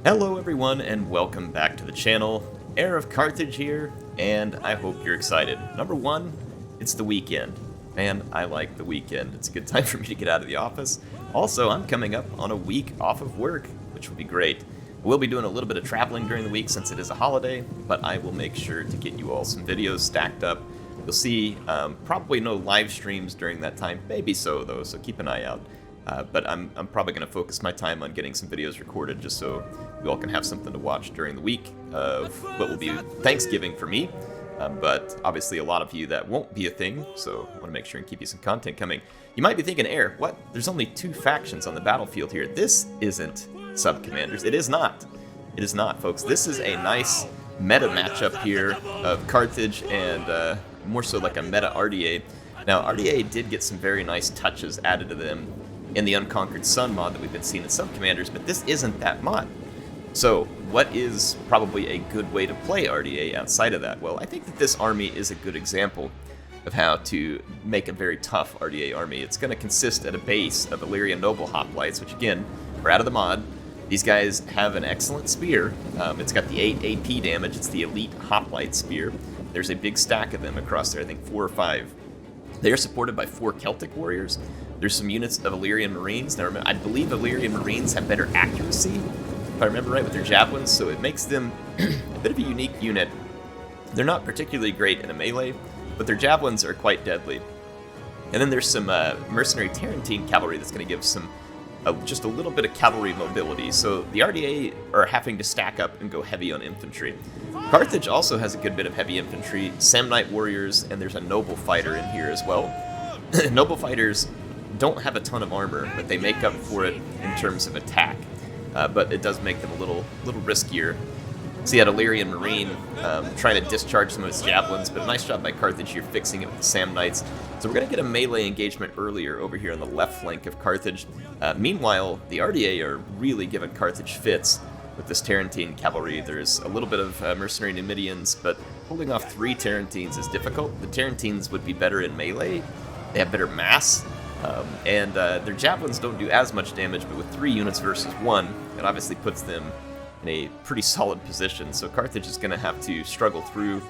Hello everyone and welcome back to the channel. HeirofCarthage here, and I hope you're excited. Number one, it's the weekend. Man, I like the weekend. It's a good time for me to get out of the office. Also, I'm coming up on a week off of work, which will be great. We'll be doing a little bit of traveling during the week since it is a holiday, but I will make sure to get you all some videos stacked up. You'll see probably no live streams during that time, maybe so though, so keep an eye out. But I'm probably going to focus my time on getting some videos recorded just so you all can have something to watch during the week of what will be Thanksgiving for me. But obviously a lot of you that won't be a thing, so I want to make sure and keep you some content coming. You might be thinking, Air, what? There's only 2 factions on the battlefield here. This isn't sub-commanders. It is not. It is not, folks. This is a nice meta matchup here of Carthage and more so like a meta Ardiaei. Now, Ardiaei did get some very nice touches added to them in the Unconquered Sun mod that we've been seeing in sub-commanders, but this isn't that mod. So, what is probably a good way to play Ardiaei outside of that? Well, I think that this army is a good example of how to make a very tough Ardiaei army. It's going to consist at a base of Illyrian Noble Hoplites, which again, are out of the mod. These guys have an excellent spear. It's got the 8 AP damage. It's the Elite Hoplite Spear. There's a big stack of them across there, I think 4 or 5. They are supported by 4 Celtic warriors. There's some units of Illyrian Marines. Now, I believe Illyrian Marines have better accuracy, if I remember right, with their javelins, so it makes them a bit of a unique unit. They're not particularly great in a melee, but their javelins are quite deadly. And then there's some mercenary Tarentine cavalry that's going to give some just a little bit of cavalry mobility. So the Ardiaei are having to stack up and go heavy on infantry. Carthage also has a good bit of heavy infantry, Samnite warriors, and there's a noble fighter in here as well. Noble fighters don't have a ton of armor, but they make up for it in terms of attack. But it does make them a little riskier. So you had Illyrian Marine trying to discharge some of his javelins, but a nice job by Carthage here fixing it with the Samnites. So we're going to get a melee engagement earlier over here on the left flank of Carthage. Meanwhile, the Ardiaei are really giving Carthage fits with this Tarentine cavalry. There's a little bit of mercenary Numidians, but holding off 3 Tarentines is difficult. The Tarentines would be better in melee. They have better mass. And their javelins don't do as much damage, but with 3 units versus 1, it obviously puts them in a pretty solid position. So Carthage is going to have to struggle through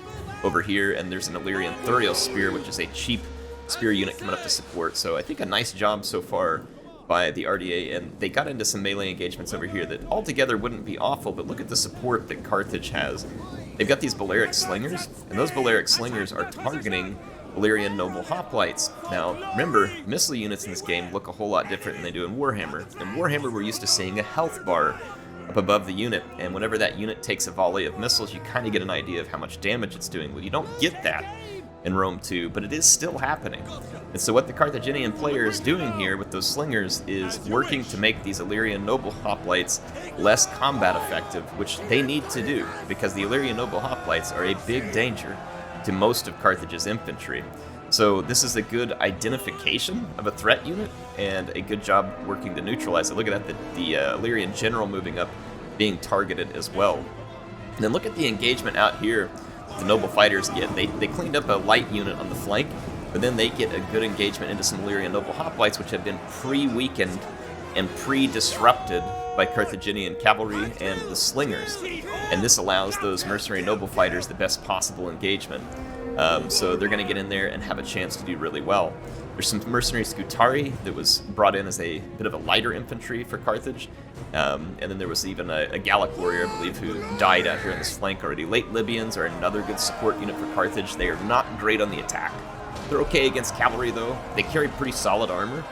over here, and there's an Illyrian Thuriel Spear, which is a cheap spear unit coming up to support. So I think a nice job so far by the Ardiaei, and they got into some melee engagements over here that altogether wouldn't be awful, but look at the support that Carthage has. They've got these Balearic Slingers, and those Balearic Slingers are targeting Illyrian Noble Hoplites. Now, remember, missile units in this game look a whole lot different than they do in Warhammer. In Warhammer, we're used to seeing a health bar up above the unit, and whenever that unit takes a volley of missiles, you kind of get an idea of how much damage it's doing. Well, you don't get that in Rome 2, but it is still happening. And so what the Carthaginian player is doing here with those slingers is working to make these Illyrian Noble Hoplites less combat effective, which they need to do, because the Illyrian Noble Hoplites are a big danger to most of Carthage's infantry. So this is a good identification of a threat unit, and a good job working to neutralize it. Look at that, the Illyrian general moving up, being targeted as well. And then look at the engagement out here the noble fighters get. They cleaned up a light unit on the flank, but then they get a good engagement into some Illyrian noble hoplites, which have been pre-weakened and pre-disrupted by Carthaginian cavalry and the slingers. And this allows those mercenary noble fighters the best possible engagement. So they're going to get in there and have a chance to do really well. There's some mercenary Scutari that was brought in as a bit of a lighter infantry for Carthage. And then there was even a Gallic warrior, I believe, who died out here on this flank already. Late Libyans are another good support unit for Carthage. They are not great on the attack. They're okay against cavalry, though. They carry pretty solid armor,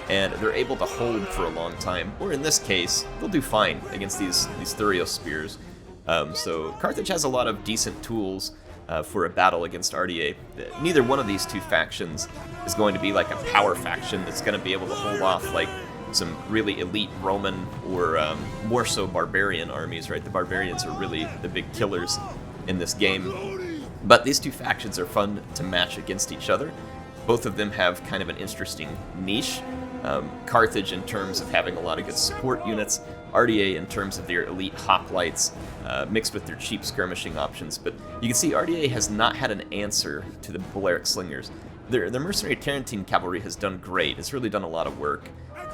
and they're able to hold for a long time. Or in this case, they'll do fine against these Thuriel spears. So Carthage has a lot of decent tools for a battle against Ardiaei. Neither one of these 2 factions is going to be like a power faction that's going to be able to hold off like some really elite Roman or more so barbarian armies, right? The barbarians are really the big killers in this game. But these 2 factions are fun to match against each other. Both of them have kind of an interesting niche. Carthage in terms of having a lot of good support units, Ardiaei in terms of their elite hoplites, mixed with their cheap skirmishing options. But you can see Ardiaei has not had an answer to the Balearic Slingers. Their mercenary Tarentine cavalry has done great. It's really done a lot of work.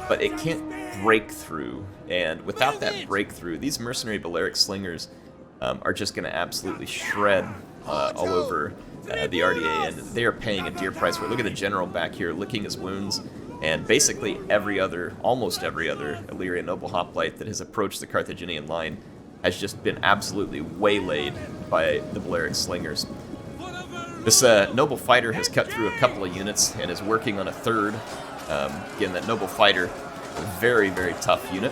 but it can't break through. And without that breakthrough, these mercenary Balearic slingers are just going to absolutely shred all over the Ardiaei, and they are paying a dear price for it. Look at the general back here licking his wounds, and basically almost every other Illyrian noble hoplite that has approached the Carthaginian line has just been absolutely waylaid by the Balearic slingers. This noble fighter has cut through a couple of units and is working on a third. Again, that noble fighter, a very, very tough unit.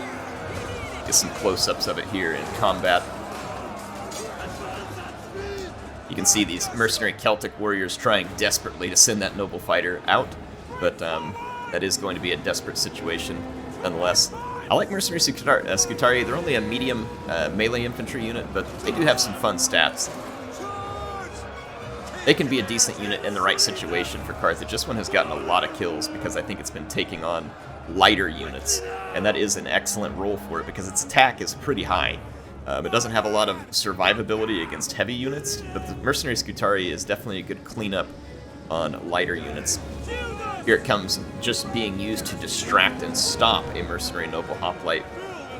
Get some close-ups of it here in combat. You can see these mercenary Celtic warriors trying desperately to send that noble fighter out, but that is going to be a desperate situation nonetheless. I like mercenary Scutari. They're only a medium melee infantry unit, but they do have some fun stats. They can be a decent unit in the right situation for Carthage. This one has gotten a lot of kills because I think it's been taking on lighter units, and that is an excellent role for it because its attack is pretty high. It doesn't have a lot of survivability against heavy units, but the mercenary Scutari is definitely a good cleanup on lighter units. Here it comes, just being used to distract and stop a mercenary noble hoplite.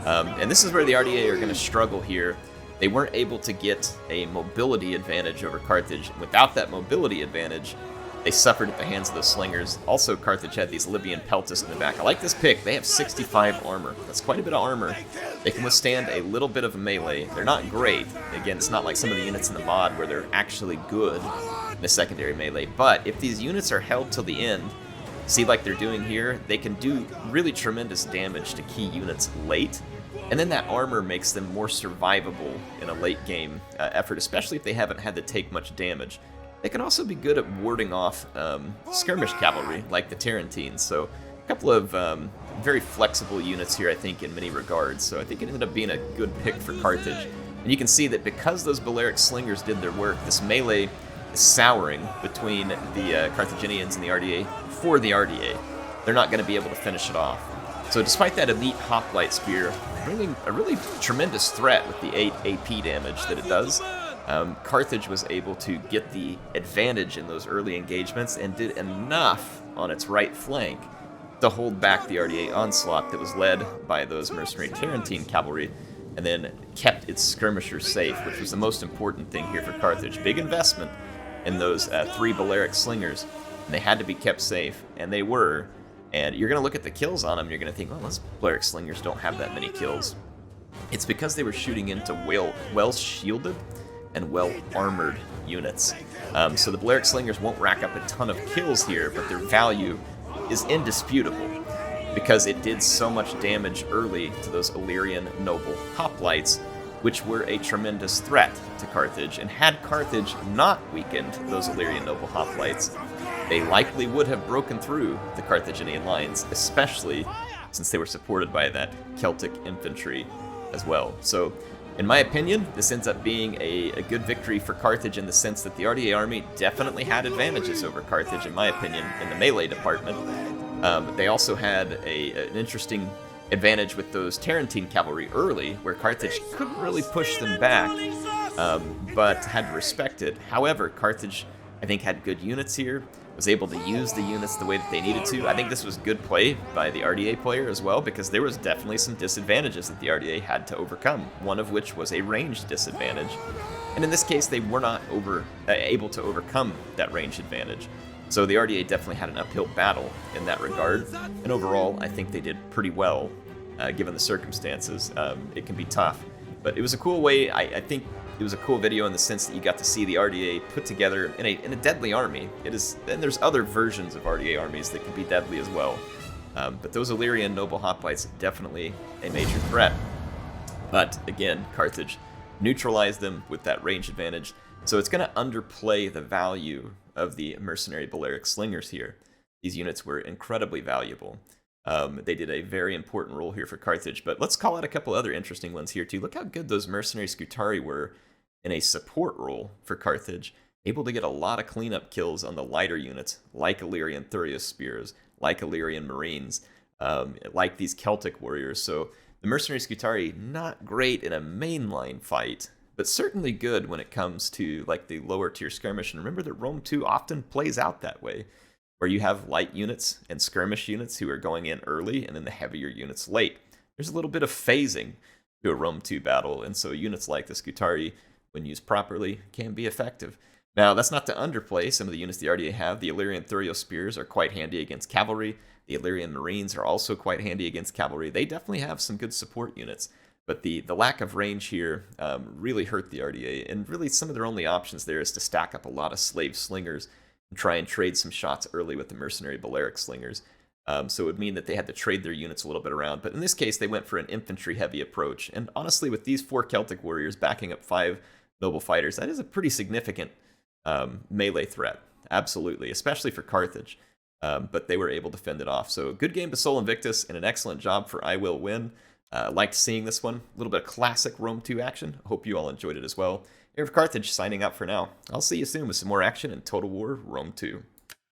And this is where the Ardiaei are going to struggle here. They weren't able to get a mobility advantage over Carthage. Without that mobility advantage, they suffered at the hands of the slingers. Also, Carthage had these Libyan peltas in the back. I like this pick. They have 65 armor. That's quite a bit of armor. They can withstand a little bit of a melee. They're not great. Again, it's not like some of the units in the mod where they're actually good in a secondary melee. But if these units are held till the end, see like they're doing here, they can do really tremendous damage to key units late. And then that armor makes them more survivable in a late game effort, especially if they haven't had to take much damage. They can also be good at warding off skirmish cavalry, like the Tarentines. So a couple of very flexible units here, I think, in many regards. So I think it ended up being a good pick for Carthage. And you can see that because those Balearic slingers did their work, this melee is souring between the Carthaginians and the Ardiaei for the Ardiaei. They're not going to be able to finish it off. So despite that elite hoplite spear, a really tremendous threat with the 8 AP damage that it does, Carthage was able to get the advantage in those early engagements and did enough on its right flank to hold back the Ardiaei onslaught that was led by those mercenary Tarentine cavalry, and then kept its skirmishers safe, which was the most important thing here for Carthage. Big investment in those 3 Balearic slingers, and they had to be kept safe, and they were. And you're going to look at the kills on them, and you're going to think, well, those Balearic slingers don't have that many kills. It's because they were shooting into well-shielded and well-armored units. So the Balearic slingers won't rack up a ton of kills here, but their value is indisputable because it did so much damage early to those Illyrian noble hoplites, which were a tremendous threat to Carthage. And had Carthage not weakened those Illyrian noble hoplites, they likely would have broken through the Carthaginian lines, especially since they were supported by that Celtic infantry as well. So, in my opinion, this ends up being a good victory for Carthage in the sense that the Ardiaei army definitely had advantages over Carthage, in my opinion, in the melee department. They also had an interesting advantage with those Tarentine cavalry early, where Carthage couldn't really push them back, but had to respect it. However, Carthage, I think, had good units here, was able to use the units the way that they needed to. I think this was good play by the Ardiaei player as well, because there was definitely some disadvantages that the Ardiaei had to overcome, one of which was a ranged disadvantage. And in this case, they were not able to overcome that range advantage. So the Ardiaei definitely had an uphill battle in that regard, and overall, I think they did pretty well, given the circumstances. It can be tough, but it was a cool way. I think it was a cool video in the sense that you got to see the Ardiaei put together in a deadly army. And there's other versions of Ardiaei armies that can be deadly as well. But those Illyrian noble hoplites, definitely a major threat. But again, Carthage neutralized them with that range advantage. So it's going to underplay the value of the mercenary Balearic slingers here. These units were incredibly valuable. They did a very important role here for Carthage, but let's call out a couple other interesting ones here too. Look how good those mercenary Scutari were in a support role for Carthage, able to get a lot of cleanup kills on the lighter units, like Illyrian Thurius spears, like Illyrian Marines, like these Celtic warriors. So the mercenary Scutari, not great in a mainline fight, but certainly good when it comes to like the lower tier skirmish. And remember that Rome 2 often plays out that way, where you have light units and skirmish units who are going in early and then the heavier units late. There's a little bit of phasing to a Rome 2 battle, and so units like the Scutari, when used properly, can be effective. Now, that's not to underplay some of the units the Ardiaei have. The Illyrian Thurio Spears are quite handy against cavalry. The Illyrian Marines are also quite handy against cavalry. They definitely have some good support units. But the lack of range here really hurt the Ardiaei, and really some of their only options there is to stack up a lot of slave slingers and try and trade some shots early with the mercenary Balearic slingers. So it would mean that they had to trade their units a little bit around. But in this case, they went for an infantry-heavy approach. And honestly, with these 4 Celtic warriors backing up 5 noble fighters, that is a pretty significant melee threat. Absolutely, especially for Carthage. But they were able to fend it off. So good game to Sol Invictus, and an excellent job for I Will Win. Liked seeing this one. A little bit of classic Rome 2 action. Hope you all enjoyed it as well. HeirofCarthage signing out for now. I'll see you soon with some more action in Total War Rome 2.